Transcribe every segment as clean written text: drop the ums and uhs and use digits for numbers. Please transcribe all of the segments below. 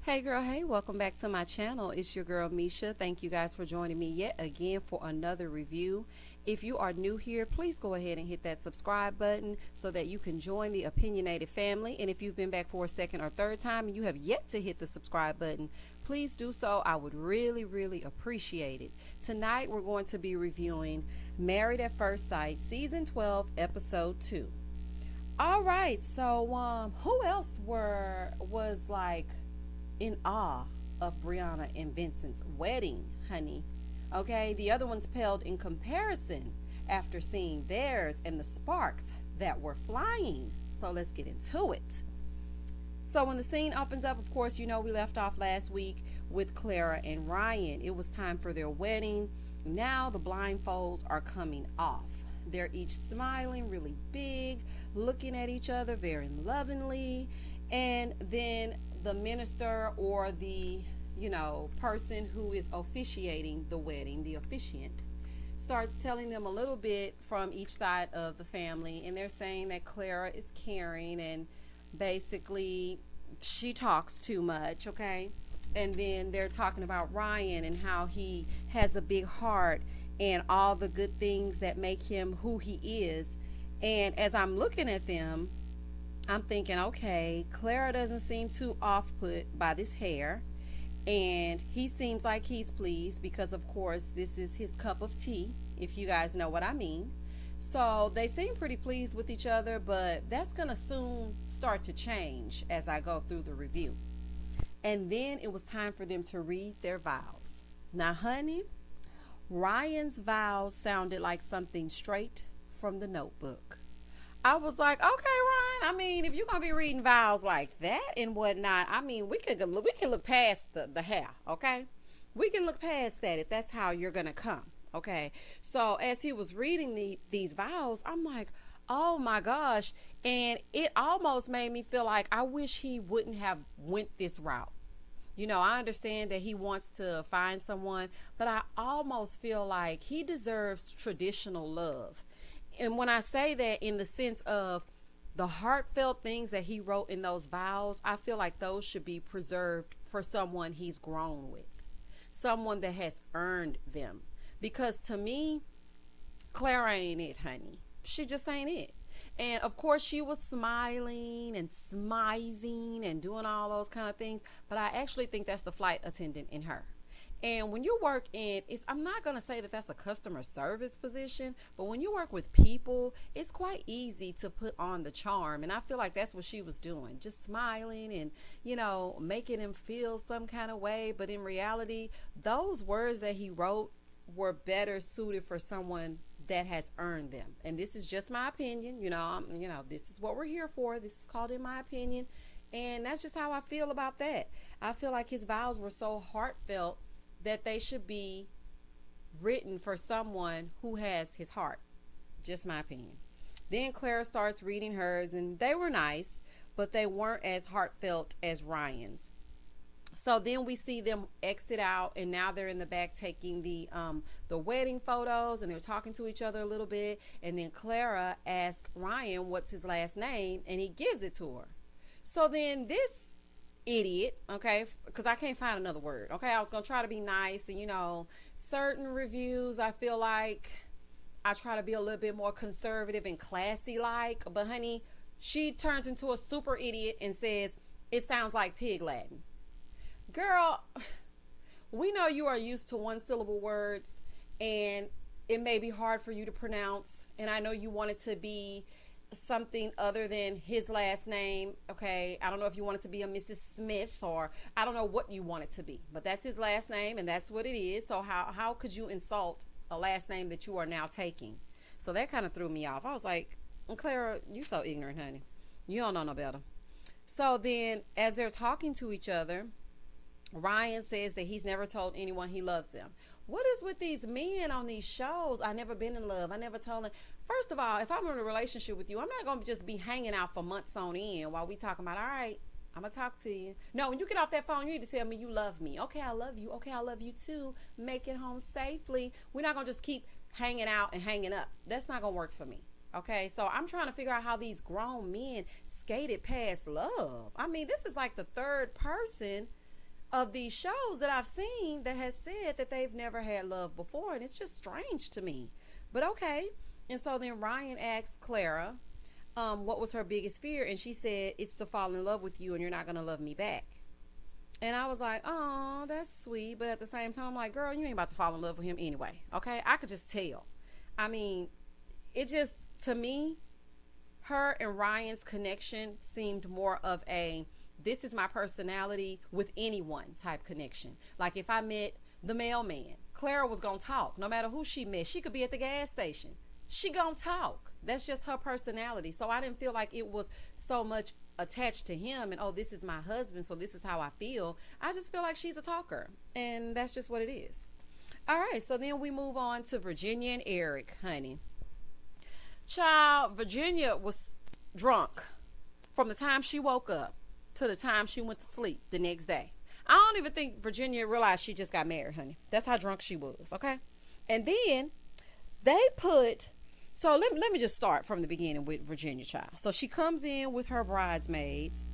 Hey girl, hey, welcome back to my channel. It's your girl Misha. Thank you guys for joining me yet again for another review. If you are new here, please go ahead and hit that subscribe button so that you can join the opinionated family. And if you've been back for a second or third time and you have yet to hit the subscribe button, please do so. I would really appreciate it. Tonight we're going to be reviewing Married at First Sight, Season 12, Episode 2. All right, so who else was like in awe of Briana and Vincent's wedding, honey? Okay, the other ones paled in comparison after seeing theirs and the sparks that were flying. So let's get into it. So when the scene opens up, of course, you know we left off last week with Clara and Ryan. It was time for their wedding. Now the blindfolds are coming off. They're each smiling really big, looking at each other very lovingly, and then the minister or the person who is officiating the wedding, the officiant, starts telling them a little bit from each side of the family, and they're saying that Clara is caring and basically she talks too much, okay? And then they're talking about Ryan and how he has a big heart and all the good things that make him who he is. And as I'm looking at them, I'm thinking, okay, Clara doesn't seem too off-put by this hair, and he seems like he's pleased because, of course, this is his cup of tea, if you guys know what I mean. So they seem pretty pleased with each other, but that's going to soon start to change as I go through the review. And then it was time for them to read their vows. Now, honey, Ryan's vows sounded like something straight from the notebook. I was like, okay, Ryan, I mean, if you're going to be reading vows like that and whatnot, I mean, we can look past the hair, okay? We can look past that if that's how you're going to come, okay? So as he was reading these vows, I'm like, oh my gosh. And it almost made me feel like I wish he wouldn't have went this route. You know, I understand that he wants to find someone, but I almost feel like he deserves traditional love. And when I say that in the sense of the heartfelt things that he wrote in those vows, I feel like those should be preserved for someone he's grown with, someone that has earned them. Because to me, Clara ain't it, honey. She just ain't it. And of course, she was smiling and smizing and doing all those kind of things. But I actually think that's the flight attendant in her. And when you work I'm not going to say that that's a customer service position, but when you work with people, it's quite easy to put on the charm. And I feel like that's what she was doing, just smiling and, making him feel some kind of way. But in reality, those words that he wrote were better suited for someone that has earned them. And this is just my opinion. This is what we're here for. This is called In My Opinion. And that's just how I feel about that. I feel like his vows were so heartfelt that they should be written for someone who has his heart. Just my opinion. Then Clara starts reading hers, and they were nice, but they weren't as heartfelt as Ryan's. So then we see them exit out, and now they're in the back taking the wedding photos, and they're talking to each other a little bit. And then Clara asks Ryan what's his last name, and he gives it to her. So then this idiot, okay, because I can't find another word, okay, I was gonna try to be nice, and certain reviews I feel like I try to be a little bit more conservative and classy like, but honey, she turns into a super idiot and says it sounds like pig Latin. Girl, we know you are used to one syllable words, and it may be hard for you to pronounce, and I know you want it to be something other than his last name, okay? I don't know if you want it to be a Mrs. Smith, or I don't know what you want it to be, but that's his last name and that's what it is. So how could you insult a last name that you are now taking? So that kind of threw me off. I was like, Clara, you so ignorant, honey. You don't know no better. So then as they're talking to each other, Ryan says that he's never told anyone he loves them. What is with these men on these shows? I never been in love. I never told them. First of all, if I'm in a relationship with you, I'm not going to just be hanging out for months on end while we talking about, all right, I'm going to talk to you. No, when you get off that phone, you need to tell me you love me. Okay, I love you. Okay, I love you too. Make it home safely. We're not going to just keep hanging out and hanging up. That's not going to work for me. Okay, so I'm trying to figure out how these grown men skated past love. I mean, this is like the third person of these shows that I've seen that has said that they've never had love before, and it's just strange to me. But okay. And so then Ryan asked Clara, what was her biggest fear, and she said it's to fall in love with you and you're not gonna love me back. And I was like, oh, that's sweet, but at the same time, I'm like, girl, you ain't about to fall in love with him anyway. Okay, I could just tell. I mean, it just, to me, her and Ryan's connection seemed more of a this is my personality with anyone type connection. Like if I met the mailman, Clara was gonna talk no matter who she met. She could be at the gas station, she gonna talk. That's just her personality. So I didn't feel like it was so much attached to him and, oh, this is my husband, so this is how I feel. I just feel like she's a talker, and that's just what it is. All right, so then we move on to Virginia and Erik, honey. Child, Virginia was drunk from the time she woke up to the time she went to sleep the next day. I don't even think Virginia realized she just got married, honey. That's how drunk she was, okay? And then they put, so let me just start from the beginning with Virginia, child. So she comes in with her bridesmaids,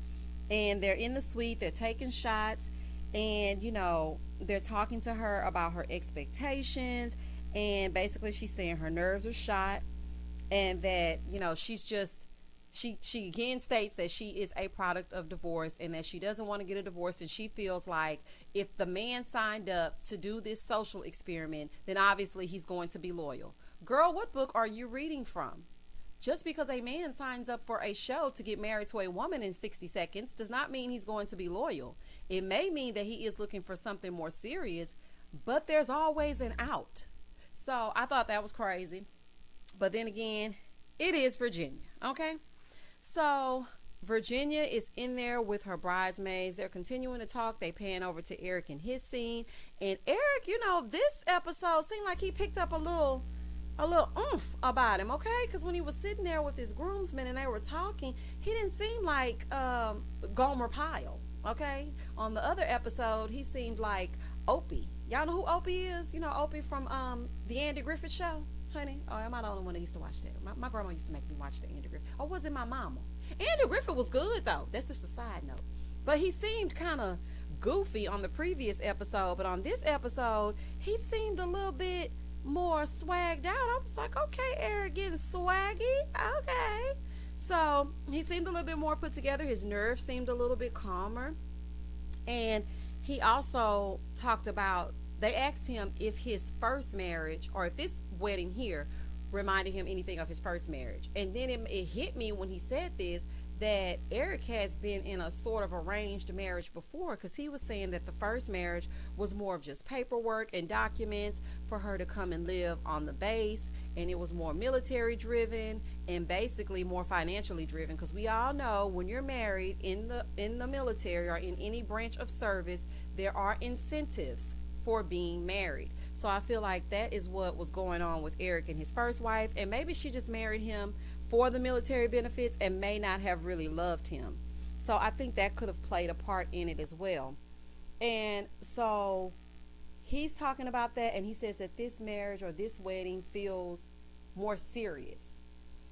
and they're in the suite, they're taking shots, and, you know, they're talking to her about her expectations, and basically she's saying her nerves are shot, and that, you know, she's just, she again states that she is a product of divorce and that she doesn't want to get a divorce, and she feels like if the man signed up to do this social experiment, then obviously he's going to be loyal. Girl, what book are you reading from? Just because a man signs up for a show to get married to a woman in 60 seconds does not mean he's going to be loyal. It may mean that he is looking for something more serious, but there's always an out. So I thought that was crazy. But then again, it is Virginia, okay? So Virginia is in there with her bridesmaids. They're continuing to talk. They pan over to Erik and his scene. And Erik, you know, this episode seemed like he picked up a little oomph about him, okay? Because when he was sitting there with his groomsmen and they were talking, he didn't seem like Gomer Pyle, okay? On the other episode, he seemed like Opie. Y'all know who Opie is? You know Opie from the Andy Griffith Show? Honey, oh, am I the only one that used to watch that? My grandma used to make me watch the Andy Griffith. Or was it my mama? Andy Griffith was good, though. That's just a side note. But he seemed kind of goofy on the previous episode. But on this episode, he seemed a little bit more swagged out. I was like, okay, Erik getting swaggy. Okay. So he seemed a little bit more put together. His nerves seemed a little bit calmer. And he also talked about, they asked him if his first marriage or if this wedding here reminded him anything of his first marriage. And then it hit me when he said this that Erik has been in a sort of arranged marriage before, because he was saying that the first marriage was more of just paperwork and documents for her to come and live on the base, and it was more military driven and basically more financially driven, because we all know when you're married in the military or in any branch of service, there are incentives for being married. So I feel like that is what was going on with Erik and his first wife, and maybe she just married him for the military benefits and may not have really loved him. So I think that could have played a part in it as well. And so he's talking about that, and he says that this marriage or this wedding feels more serious.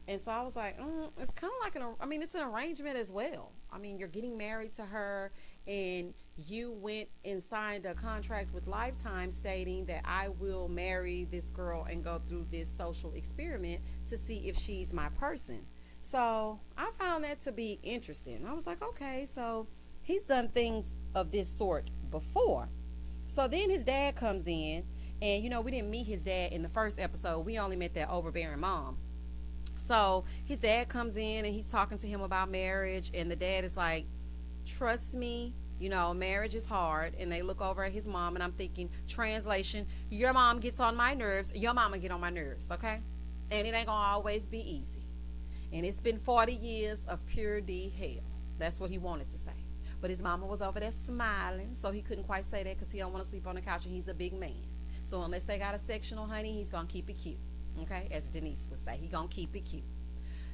And so I was like, it's kind of like it's an arrangement as well. I mean, you're getting married to her, and you went and signed a contract with Lifetime stating that I will marry this girl and go through this social experiment to see if she's my person. So I found that to be interesting. I was like, okay, so he's done things of this sort before. So then his dad comes in, and you know, we didn't meet his dad in the first episode. We only met that overbearing mom. So his dad comes in and he's talking to him about marriage, and the dad is like, trust me, you know, marriage is hard. And they look over at his mom, and I'm thinking, translation, your mom gets on my nerves, your mama get on my nerves, okay? And it ain't gonna always be easy. And it's been 40 years of pure D hell. That's what he wanted to say. But his mama was over there smiling, so he couldn't quite say that because he don't want to sleep on the couch, and he's a big man. So unless they got a sectional, honey, he's gonna keep it cute. Okay, as Denise would say, he gonna keep it cute.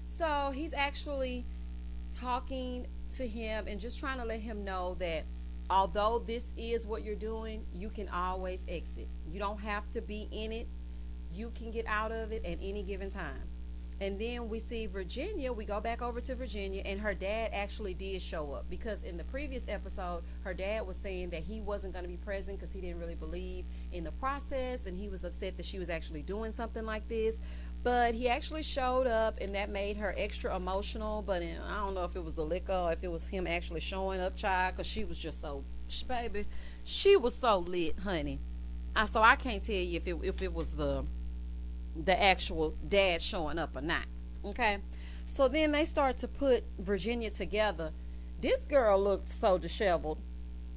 So he's actually talking to him and just trying to let him know that although this is what you're doing, you can always exit. You don't have to be in it. You can get out of it at any given time. And then we see Virginia. We go back over to Virginia, and her dad actually did show up because in the previous episode, her dad was saying that he wasn't going to be present because he didn't really believe in the process, and he was upset that she was actually doing something like this. But he actually showed up, and that made her extra emotional. But I don't know if it was the liquor or if it was him actually showing up, child, because she was just so, baby, she was so lit, honey. So I can't tell you if it was the actual dad showing up or not. Okay. So then they start to put Virginia together. This girl looked so disheveled.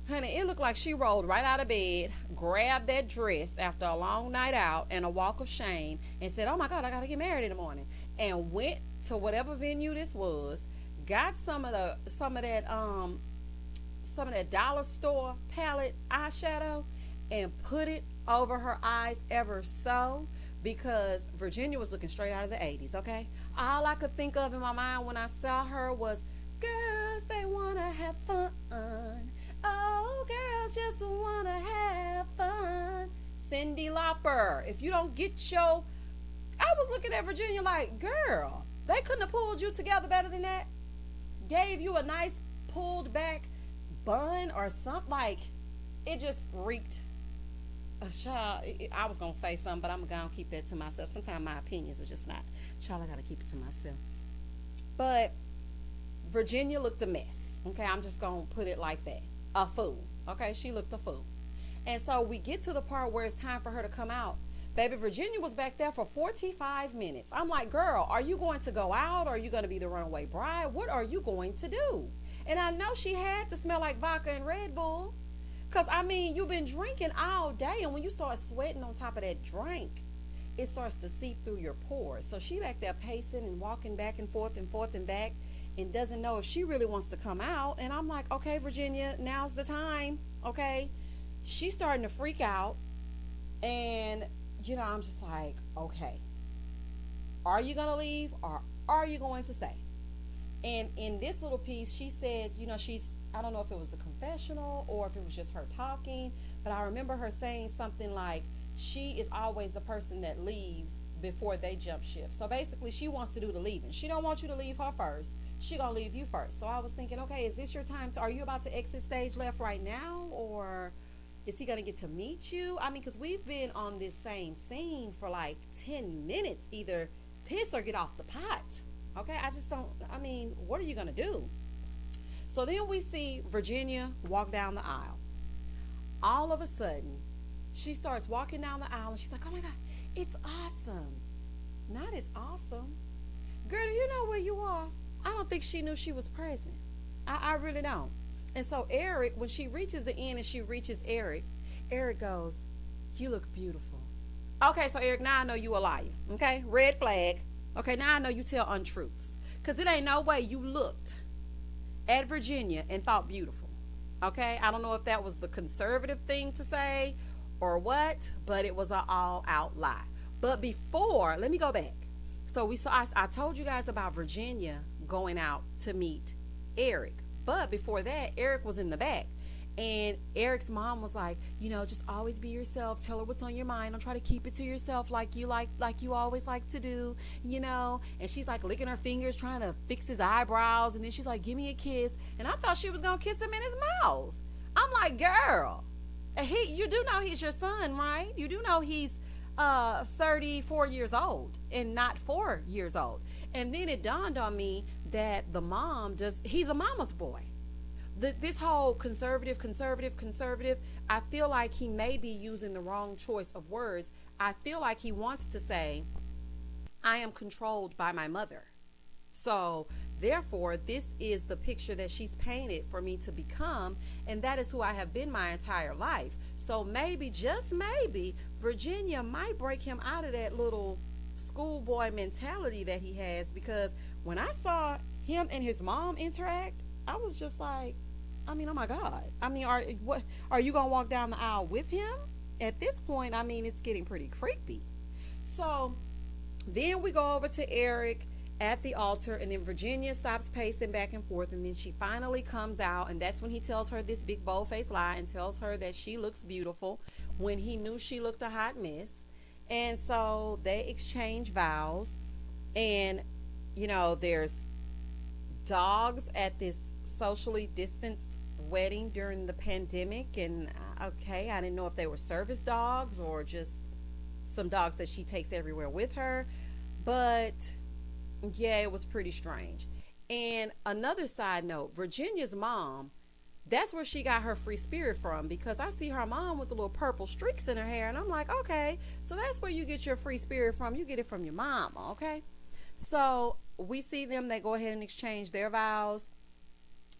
Honey, it looked like she rolled right out of bed, grabbed that dress after a long night out and a walk of shame, and said, "Oh my God, I gotta get married in the morning," and went to whatever venue this was, got some of that dollar store palette eyeshadow and put it over her eyes ever so, because Virginia was looking straight out of the 80s, okay? All I could think of in my mind when I saw her was, girls, they want to have fun. Oh, girls just want to have fun. Cyndi Lauper. If you don't get your... I was looking at Virginia like, girl, they couldn't have pulled you together better than that. Gave you a nice pulled back bun or something. Like, it just reeked. Child, I was gonna say something, but I'm gonna keep that to myself. Sometimes my opinions are just not. Child, I gotta keep it to myself. But Virginia looked a mess. Okay, I'm just gonna put it like that. A fool. Okay, she looked a fool. And so we get to the part where it's time for her to come out. Baby, Virginia was back there for 45 minutes. I'm like, girl, are you going to go out? Or are you going to be the runaway bride? What are you going to do? And I know she had to smell like vodka and Red Bull. Because, I mean, you've been drinking all day. And when you start sweating on top of that drink, it starts to seep through your pores. So she back there pacing and walking back and forth and back, and doesn't know if she really wants to come out. And I'm like, okay, Virginia, now's the time. Okay. She's starting to freak out. And, I'm just like, okay, are you going to leave or are you going to stay? And in this little piece, she said, I don't know if it was the confessional or if it was just her talking, but I remember her saying something like, she is always the person that leaves before they jump ship. So basically, she wants to do the leaving. She don't want you to leave her first. She gonna leave you first. So I was thinking, okay, is this your time? Are you about to exit stage left right now, or is he gonna get to meet you? I mean, because we've been on this same scene for like 10 minutes. Either piss or get off the pot. Okay, I just don't. I mean, what are you gonna do? So then we see Virginia walk down the aisle. All of a sudden, she starts walking down the aisle and she's like, oh my God, it's awesome. Not it's awesome. Girl, do you know where you are? I don't think she knew she was present. I really don't. And so Erik, when she reaches the end and she reaches Erik, Erik goes, you look beautiful. Okay, so Erik, now I know you a liar. Okay, red flag. Okay, now I know you tell untruths. Because it ain't no way you looked at Virginia and thought beautiful. Okay, I don't know if that was the conservative thing to say or what, but it was an all-out lie. But before, let me go back. So I told you guys about Virginia going out to meet Erik. But before that, Erik was in the back. And Erik's mom was like, just always be yourself. Tell her what's on your mind. Don't try to keep it to yourself like you always like to do, And she's like licking her fingers, trying to fix his eyebrows. And then she's like, give me a kiss. And I thought she was going to kiss him in his mouth. I'm like, girl, you do know he's your son, right? You do know he's 34 years old and not 4 years old. And then it dawned on me that the mom he's a mama's boy. This whole conservative, I feel like he may be using the wrong choice of words. I feel like he wants to say, I am controlled by my mother. So therefore, this is the picture that she's painted for me to become, and that is who I have been my entire life. So maybe, just maybe, Virginia might break him out of that little schoolboy mentality that he has, because when I saw him and his mom interact, I was just like, oh my God. Are you gonna walk down the aisle with him? At this point, it's getting pretty creepy. So then we go over to Erik at the altar, and then Virginia stops pacing back and forth, and then she finally comes out, and that's when he tells her this big bold-faced lie and tells her that she looks beautiful when he knew she looked a hot mess. And so they exchange vows, And, there's dogs at this socially distanced wedding during the pandemic. And, okay, I didn't know if they were service dogs or just some dogs that she takes everywhere with her. But yeah, it was pretty strange. And another side note, Virginia's mom, that's where she got her free spirit from, because I see her mom with the little purple streaks in her hair, and I'm like, okay, so that's where you get your free spirit from. You get it from your mama, okay? So we see them, they go ahead and exchange their vows,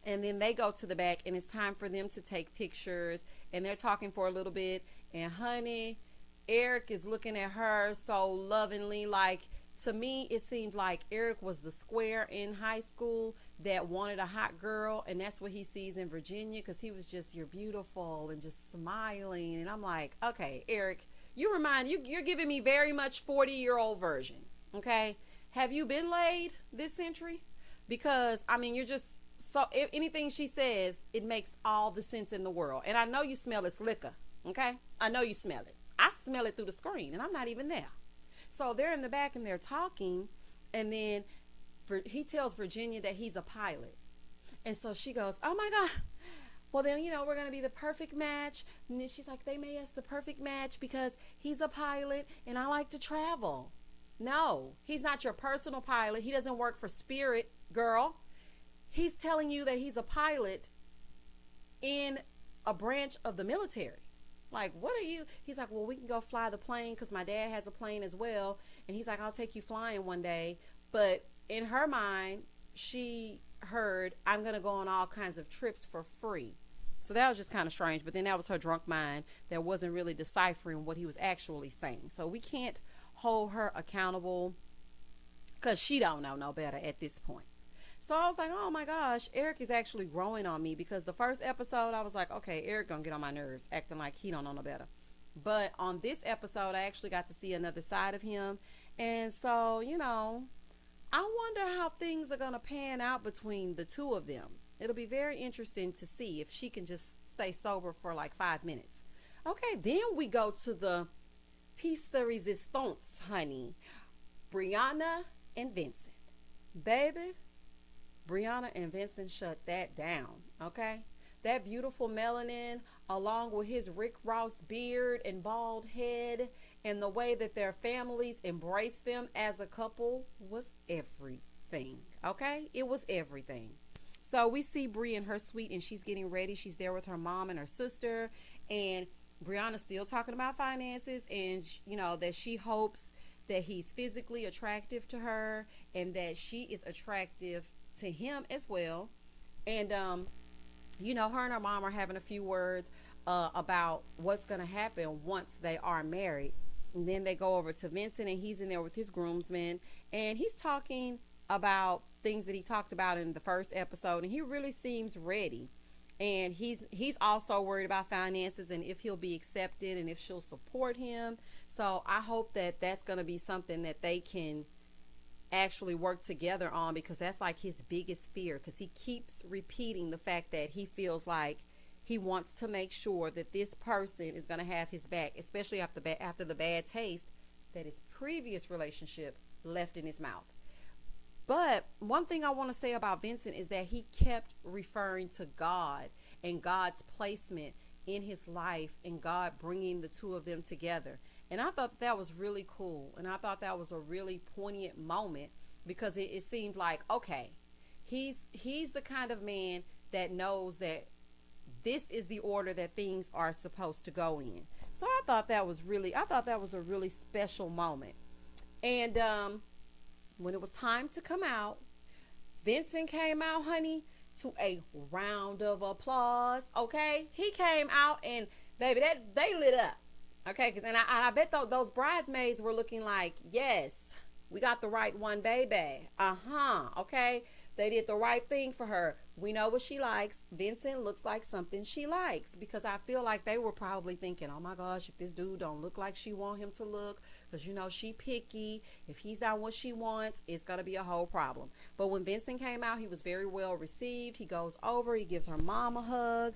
and then they go to the back, and it's time for them to take pictures, and they're talking for a little bit. And honey, Erik is looking at her so lovingly. Like, to me, it seemed like Erik was the square in high school that wanted a hot girl, and that's what he sees in Virginia, because he was just, you're beautiful and just smiling. And I'm like, okay, Erik, you're giving me very much 40-year-old version. Okay, have you been laid this century? Because I mean, you're just so, if anything she says, it makes all the sense in the world. And I know you smell it slicker. Okay, I know you smell it. I smell it through the screen, and I'm not even there. So they're in the back and they're talking, and then he tells Virginia that he's a pilot. And so she goes, oh my God, well then, we're going to be the perfect match. And then she's like, they made us the perfect match because he's a pilot and I like to travel. No, he's not your personal pilot. He doesn't work for Spirit, girl. He's telling you that he's a pilot in a branch of the military. Like, what are you? He's like, well, we can go fly the plane because my dad has a plane as well. And he's like, I'll take you flying one day. But in her mind, she heard, I'm going to go on all kinds of trips for free. So that was just kind of strange. But then that was her drunk mind that wasn't really deciphering what he was actually saying. So we can't hold her accountable because she don't know no better at this point. So I was like, oh my gosh, Erik is actually growing on me, because the first episode I was like, okay, Erik gonna get on my nerves, acting like he don't know no better. But on this episode, I actually got to see another side of him. And so, I wonder how things are gonna pan out between the two of them. It'll be very interesting to see if she can just stay sober for like 5 minutes. Okay, then we go to the piece de resistance, honey. Briana and Vincent. Baby, Briana and Vincent shut that down, okay? That beautiful melanin, along with his Rick Ross beard and bald head, and the way that their families embraced them as a couple, was everything, okay? It was everything. So we see Bri in her suite, and she's getting ready. She's there with her mom and her sister, and Brianna's still talking about finances, and that she hopes that he's physically attractive to her, and that she is attractive to him as well. And her and her mom are having a few words about what's going to happen once they are married. And then they go over to Vincent, and he's in there with his groomsmen, and he's talking about things that he talked about in the first episode, and he really seems ready. And he's also worried about finances and if he'll be accepted and if she'll support him. So I hope that that's going to be something that they can actually work together on, because that's like his biggest fear, because he keeps repeating the fact that he feels like he wants to make sure that this person is going to have his back, especially after the bad taste that his previous relationship left in his mouth. But one thing I want to say about Vincent is that he kept referring to God and God's placement in his life and God bringing the two of them together. And I thought that was really cool. And I thought that was a really poignant moment, because it seemed like, okay, he's the kind of man that knows that this is the order that things are supposed to go in. So I thought that was a really special moment. And when it was time to come out, Vincent came out, honey, to a round of applause. Okay, he came out, and baby, that they lit up. Okay, and I bet those bridesmaids were looking like, yes, we got the right one, baby. Okay, they did the right thing for her. We know what she likes. Vincent looks like something she likes, because I feel like they were probably thinking, oh my gosh, if this dude don't look like she want him to look, because she picky. If he's not what she wants, it's gonna be a whole problem. But when Vincent came out, he was very well received. He goes over, he gives her mom a hug,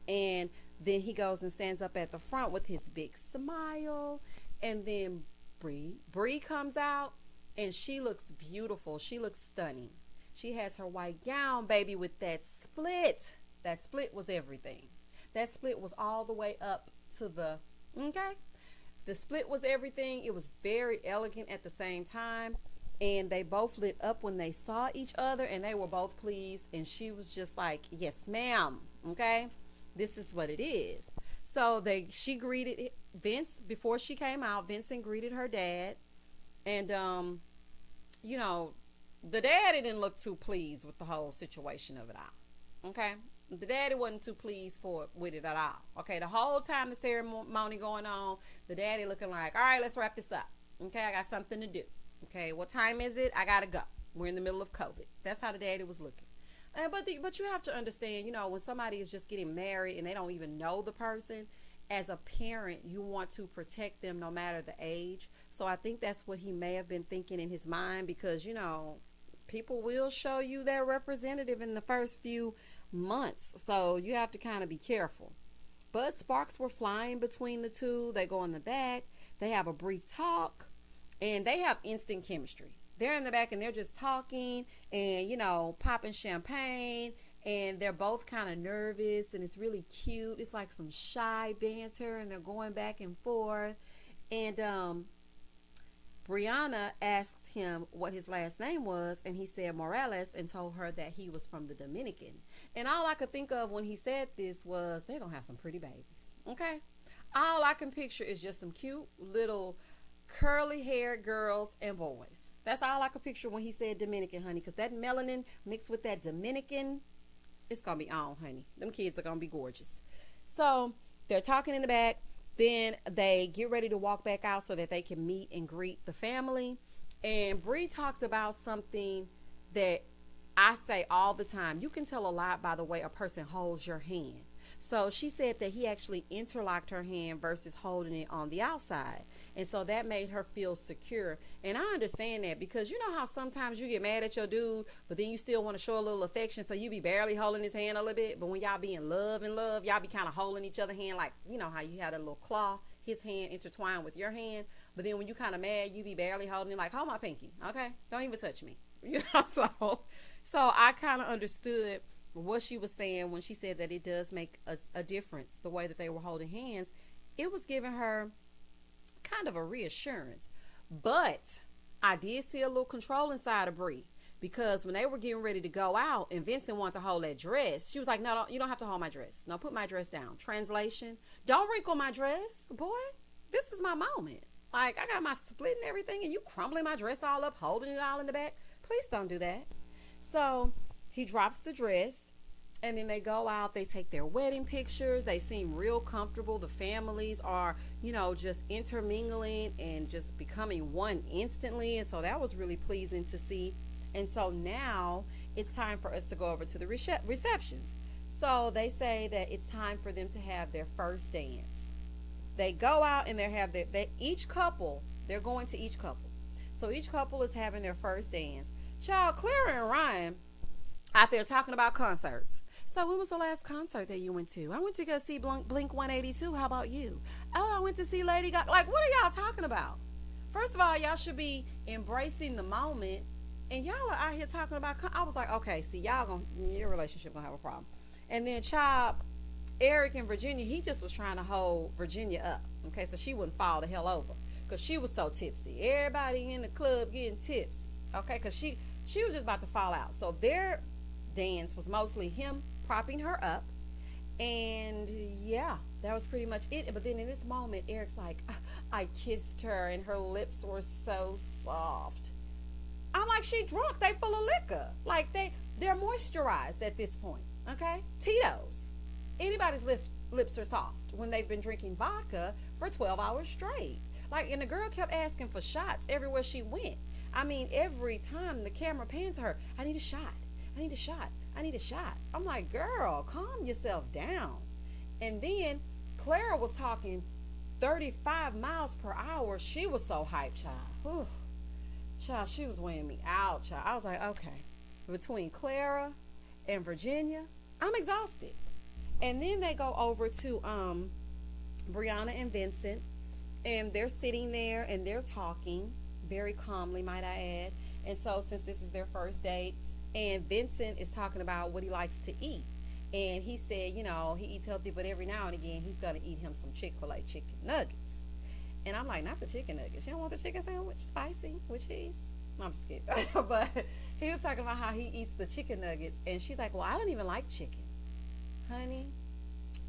and then he goes and stands up at the front with his big smile. And then Bree comes out, And she looks beautiful. She looks stunning. She has her white gown, baby, with that split. That split was everything. That split was all the way up to the, okay? The split was everything. It was very elegant at the same time. And they both lit up when they saw each other, and they were both pleased. And she was just like, yes, ma'am. Okay? This is what it is. So she greeted Vince before she came out. Vincent greeted her dad. And, you know, the daddy didn't look too pleased with the whole situation of it all. Okay? The daddy wasn't too pleased with it at all. Okay? The whole time the ceremony going on, the daddy looking like, all right, let's wrap this up. Okay? I got something to do. Okay? What time is it? I got to go. We're in the middle of COVID. That's how the daddy was looking. But you have to understand, you know, when somebody is just getting married and they don't even know the person, as a parent, you want to protect them no matter the age. So I think that's what he may have been thinking in his mind, because, you know, people will show you their representative in the first few months. So you have to kind of be careful. But sparks were flying between the two. They go in the back. They have a brief talk, and they have instant chemistry. They're in the back and they're just talking and, you know, popping champagne, and they're both kind of nervous, and it's really cute. It's like some shy banter, and they're going back and forth. And Briana asked him what his last name was, and he said Morales, and told her that he was from the Dominican. And all I could think of when he said this was, they're going to have some pretty babies. Okay? All I can picture is just some cute little curly haired girls and boys. That's all I could picture when he said Dominican, honey, because that melanin mixed with that Dominican, it's going to be on, honey. Them kids are going to be gorgeous. So they're talking in the back. Then they get ready to walk back out so that they can meet and greet the family. And Bree talked about something that I say all the time. You can tell a lot by the way a person holds your hand. So she said that he actually interlocked her hand versus holding it on the outside. And so that made her feel secure. And I understand that, because you know how sometimes you get mad at your dude, but then you still want to show a little affection, so you be barely holding his hand a little bit. But when y'all be in love, y'all be kind of holding each other's hand, like, you know how you had a little claw, his hand intertwined with your hand. But then when you kind of mad, you be barely holding it, like, hold my pinky, okay? Don't even touch me. You know, so I kind of understood what she was saying when she said that it does make a difference, the way that they were holding hands. It was giving her kind of a reassurance. But I did see a little control inside of Bree, because when they were getting ready to go out and Vincent wanted to hold that dress, she was like, no, you don't have to hold my dress. No, put my dress down. Translation, don't wrinkle my dress, boy. This is my moment. Like, I got my split and everything, and you crumbling my dress all up, holding it all in the back. Please don't do that. So he drops the dress, and then they go out. They take their wedding pictures. They seem real comfortable. The families are, you know, just intermingling and just becoming one instantly. And so that was really pleasing to see. And so now it's time for us to go over to the receptions. So they say that it's time for them to have their first dance. They go out and they're going to each couple. So each couple is having their first dance. Child, Clara and Ryan out there talking about concerts. So when was the last concert that you went to? I went to go see Blink 182. How about you? Oh, I went to see Lady Gaga. Like, what are y'all talking about? First of all, y'all should be embracing the moment. And y'all are out here talking about, I was like, okay, see, your relationship gonna have a problem. And then child, Erik and Virginia, he just was trying to hold Virginia up, okay, so she wouldn't fall the hell over, because she was so tipsy. Everybody in the club getting tipsy, okay, because she was just about to fall out. So their dance was mostly him propping her up, and yeah, that was pretty much it. But then in this moment, Eric's like, I kissed her and her lips were so soft. I'm like, she drunk, they full of liquor, like they're moisturized at this point, okay? Tito's. Anybody's lips are soft when they've been drinking vodka for 12 hours straight. Like, and the girl kept asking for shots everywhere she went. I mean, every time the camera panned to her, I need a shot. I need a shot. I need a shot. I'm like, girl, calm yourself down. And then Clara was talking 35 miles per hour. She was so hyped, child. Whew. Child, she was weighing me out, child. I was like, okay. Between Clara and Virginia, I'm exhausted. And then they go over to Briana and Vincent, and they're sitting there and they're talking. very calmly, might I add. And so, since this is their first date, and Vincent is talking about what he likes to eat. And he said, he eats healthy, but every now and again, he's going to eat him some Chick-fil-A chicken nuggets. And I'm like, not the chicken nuggets. You don't want the chicken sandwich spicy with cheese? No, I'm just kidding. But he was talking about how he eats the chicken nuggets. And she's like, well, I don't even like chicken. Honey,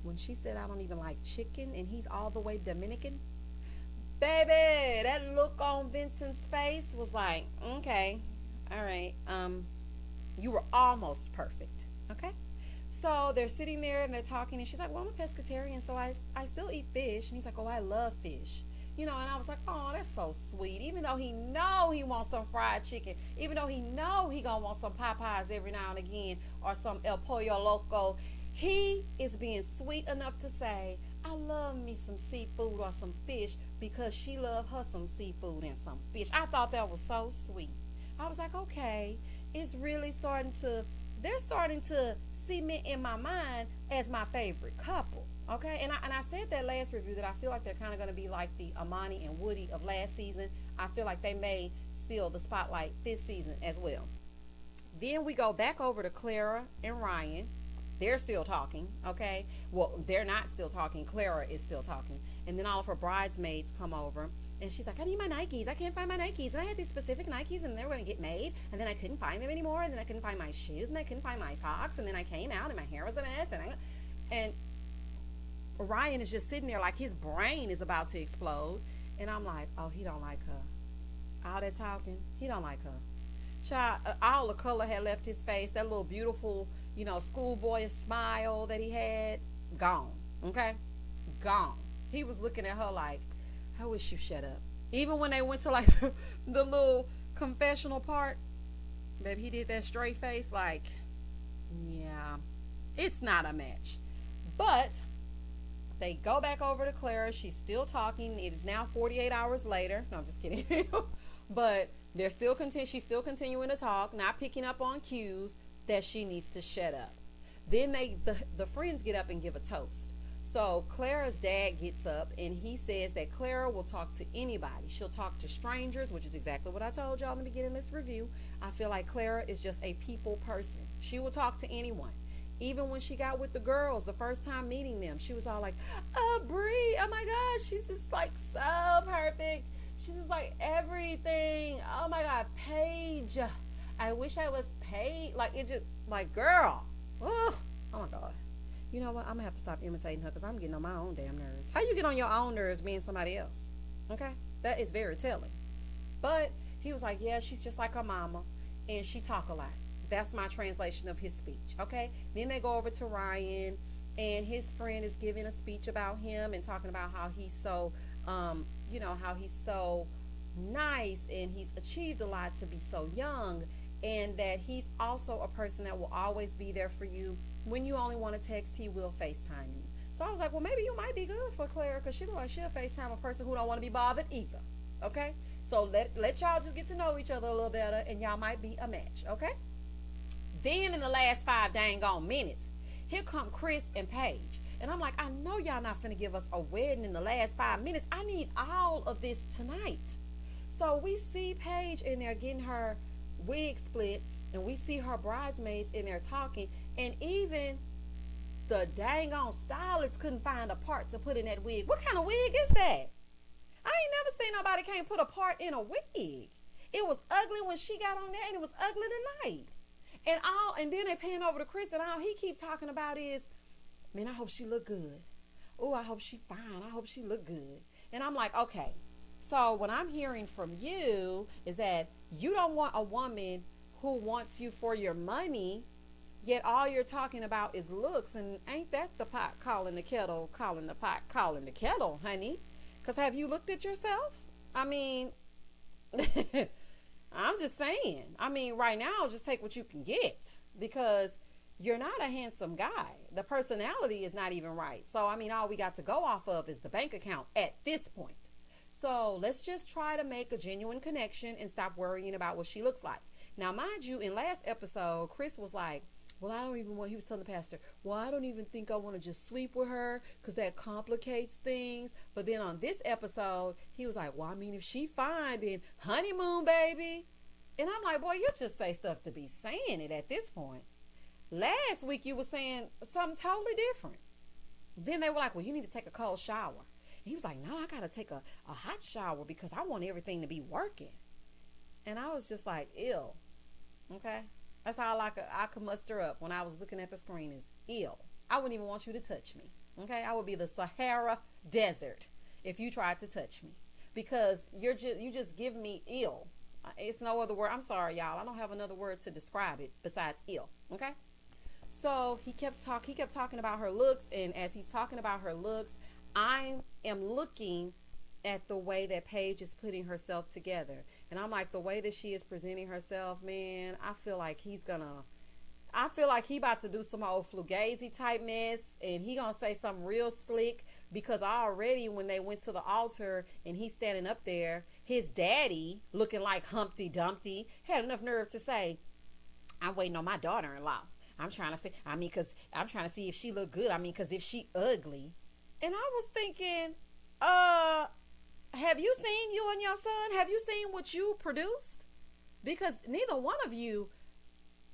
when she said I don't even like chicken and he's all the way Dominican, baby, that look on Vincent's face was like, okay, all right, you were almost perfect, okay? So they're sitting there and they're talking, and she's like, well, I'm a pescatarian, so I still eat fish. And he's like, oh, I love fish. And I was like, oh, that's so sweet. Even though he know he wants some fried chicken, even though he know he gonna want some Popeyes every now and again, or some El Pollo Loco, he is being sweet enough to say, I love me some seafood or some fish, because she loved her some seafood and some fish. I thought that was so sweet. I was like, okay, it's really they're starting to cement in my mind as my favorite couple. Okay, and I said that last review that I feel like they're kind of going to be like the Amani and Woody of last season. I feel like they may steal the spotlight this season as well. Then we go back over to Clara and Ryan. They're still talking, okay? Well, they're not still talking. Clara is still talking. And then all of her bridesmaids come over. And she's like, I need my Nikes. I can't find my Nikes. And I had these specific Nikes, and they were going to get made. And then I couldn't find them anymore. And then I couldn't find my shoes. And I couldn't find my socks. And then I came out, and my hair was a mess. And Ryan is just sitting there like his brain is about to explode. And I'm like, oh, he don't like her. All that talking, he don't like her. Child, all the color had left his face. That little beautiful, schoolboy smile that he had, gone. Okay? Gone. He was looking at her like, I wish you shut up. Even when they went to like the little confessional part, baby, he did that straight face like, yeah, it's not a match. But they go back over to Clara. She's still talking. It is now 48 hours later. No, I'm just kidding. But she's still continuing to talk, not picking up on cues that she needs to shut up. Then the friends get up and give a toast. So Clara's dad gets up and he says that Clara will talk to anybody. She'll talk to strangers, which is exactly what I told y'all in the beginning of this review. I feel like Clara is just a people person. She will talk to anyone. Even when she got with the girls, the first time meeting them, she was all like, oh, Bree, oh my gosh, she's just like so perfect. She's just like everything. Oh my God, Paige. I wish I was Paige. Like, it just, like, girl. Ugh. Oh my God. You know what? I'm gonna have to stop imitating her because I'm getting on my own damn nerves. How you get on your own nerves being somebody else? Okay? That is very telling. But he was like, yeah, she's just like her mama, and she talk a lot. That's my translation of his speech. Okay? Then they go over to Ryan, and his friend is giving a speech about him and talking about how he's so, how he's so nice and he's achieved a lot to be so young, and that he's also a person that will always be there for you. When you only want to text, he will FaceTime you. So I was like, well, maybe you might be good for Clara, because she'll FaceTime a person who don't want to be bothered either. Okay? So let y'all just get to know each other a little better, and y'all might be a match. Okay? Then in the last 5 dang on minutes, here come Chris and Paige. And I'm like, I know y'all not finna give us a wedding in the last 5 minutes. I need all of this tonight. So we see Paige in there getting her wig split, and we see her bridesmaids in there talking, and even the dang on stylist couldn't find a part to put in that wig. What kind of wig is that? I ain't never seen nobody can't put a part in a wig. It was ugly when she got on there, and it was ugly tonight. And then they pan over to Chris, and all he keep talking about is, man, I hope she look good. Oh, I hope she fine. I hope she look good. And I'm like, okay. So what I'm hearing from you is that you don't want a woman who wants you for your money, yet all you're talking about is looks. And ain't that the pot calling the kettle, calling the pot, calling the kettle, honey? Because have you looked at yourself? I mean, I'm just saying. I mean, right now, just take what you can get, because you're not a handsome guy. The personality is not even right. So, I mean, all we got to go off of is the bank account at this point. So let's just try to make a genuine connection and stop worrying about what she looks like. Now, mind you, in last episode, Chris was like, Well, I don't even want, he was telling the pastor, well, I don't even think I want to just sleep with her because that complicates things. But then on this episode, he was like, well, I mean, if she fine, then honeymoon, baby. And I'm like, boy, you just say stuff to be saying it at this point. Last week, you were saying something totally different. Then they were like, well, you need to take a cold shower. And he was like, no, I got to take a hot shower because I want everything to be working. And I was just like, ew. Okay? That's all I could muster up when I was looking at the screen is ill. I wouldn't even want you to touch me. Okay? I would be the Sahara Desert if you tried to touch me. Because you just give me ill. It's no other word. I'm sorry, y'all. I don't have another word to describe it besides ill. Okay? So he kept talking about her looks, and as he's talking about her looks, I am looking at the way that Paige is putting herself together. And I'm like, the way that she is presenting herself, man, I feel like he about to do some old Fugazi type mess, and he gonna say something real slick, because already when they went to the altar and he's standing up there, his daddy, looking like Humpty Dumpty, had enough nerve to say, I'm waiting on my daughter-in-law. I'm trying to see if she look good. I mean, because if she ugly. And I was thinking, have you seen you and your son? Have you seen what you produced? Because neither one of you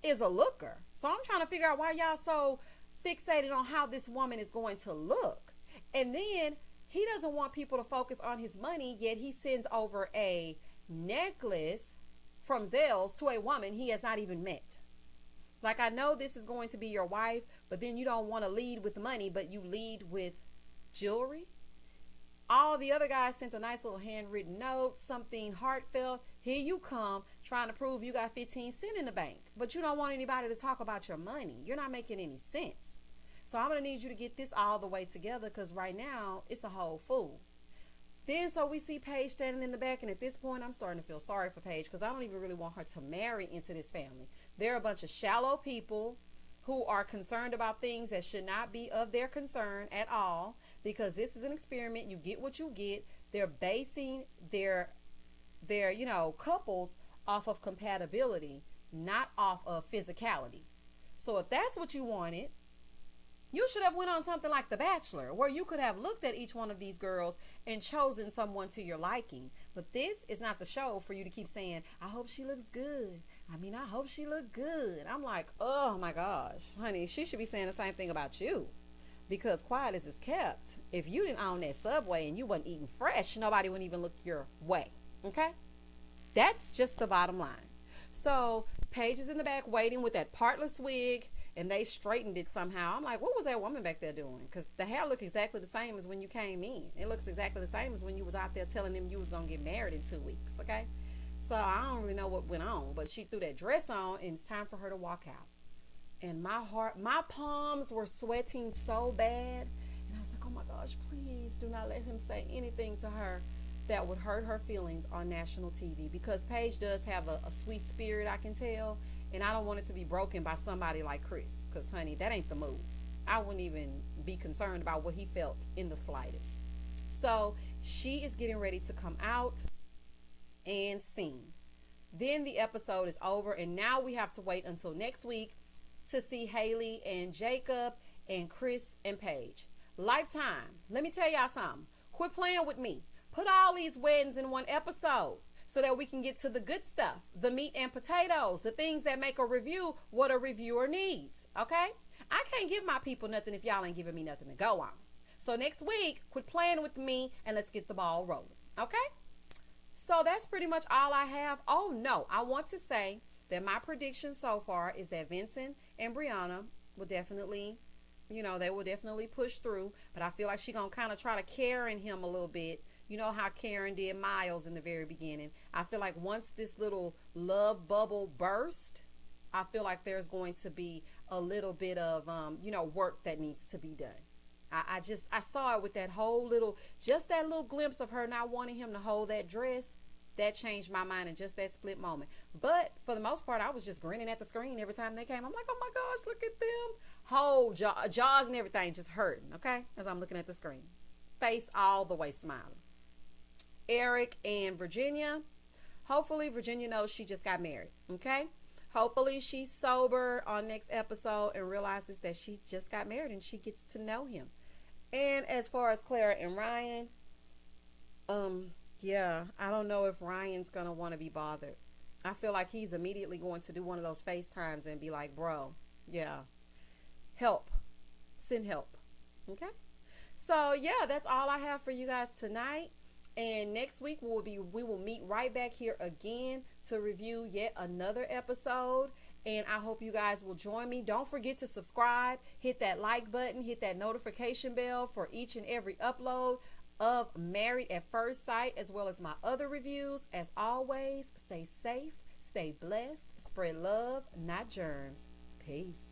is a looker. So I'm trying to figure out why y'all so fixated on how this woman is going to look. And then he doesn't want people to focus on his money, yet he sends over a necklace from Zales to a woman he has not even met. Like, I know this is going to be your wife, but then you don't want to lead with money, but you lead with jewelry. All the other guys sent a nice little handwritten note, something heartfelt. Here you come, trying to prove you got 15 cents in the bank, but you don't want anybody to talk about your money. You're not making any sense. So I'm going to need you to get this all the way together, because right now it's a whole fool. Then so we see Paige standing in the back, and at this point I'm starting to feel sorry for Paige, because I don't even really want her to marry into this family. They're a bunch of shallow people who are concerned about things that should not be of their concern at all, because this is an experiment. You get what you get. They're basing their couples off of compatibility, not off of physicality. So if that's what you wanted, you should have went on something like The Bachelor, where you could have looked at each one of these girls and chosen someone to your liking. But this is not the show for you to keep saying, I hope she looks good. I hope she looked good. I'm like, oh my gosh, honey, she should be saying the same thing about you. Because quiet as it's kept, if you didn't own that Subway and you wasn't eating fresh, nobody would even look your way. Okay? That's just the bottom line. So Paige is in the back waiting with that partless wig, and they straightened it somehow. I'm like, what was that woman back there doing? Because the hair looked exactly the same as when you came in. It looks exactly the same as when you was out there telling them you was going to get married in 2 weeks, okay? So I don't really know what went on, but she threw that dress on, and it's time for her to walk out. And my palms were sweating so bad. And I was like, oh my gosh, please do not let him say anything to her that would hurt her feelings on national TV. Because Paige does have a sweet spirit, I can tell. And I don't want it to be broken by somebody like Chris. Because, honey, that ain't the move. I wouldn't even be concerned about what he felt in the slightest. So she is getting ready to come out and sing. Then the episode is over. And now we have to wait until next week to see Haley and Jacob and Chris and Paige. Lifetime. Let me tell y'all something. Quit playing with me. Put all these weddings in one episode so that we can get to the good stuff, the meat and potatoes, the things that make a review what a reviewer needs, okay? I can't give my people nothing if y'all ain't giving me nothing to go on. So next week, quit playing with me and let's get the ball rolling, okay? So that's pretty much all I have. Oh, no, I want to say that my prediction so far is that Vincent and Briana will definitely, they will definitely push through. But I feel like she's going to kind of try to Karen him a little bit. You know how Karen did Miles in the very beginning. I feel like once this little love bubble burst, I feel like there's going to be a little bit of, work that needs to be done. I saw it with that that little glimpse of her not wanting him to hold that dress. That changed my mind in just that split moment. But for the most part, I was just grinning at the screen every time they came. I'm like, oh my gosh, look at them. Whole jaws and everything just hurting, okay? As I'm looking at the screen. Face all the way smiling. Erik and Virginia. Hopefully Virginia knows she just got married, okay? Hopefully she's sober on next episode and realizes that she just got married and she gets to know him. And as far as Clara and Ryan, yeah, I don't know if Ryan's gonna want to be bothered. I feel like he's immediately going to do one of those FaceTimes and be like, bro, yeah, help. Send help. Okay? So yeah, that's all I have for you guys tonight. And next week we will meet right back here again to review yet another episode. And I hope you guys will join me. Don't forget to subscribe, hit that like button, hit that notification bell for each and every upload of Married at First Sight, as well as my other reviews. As always, stay safe, stay blessed, spread love, not germs. Peace.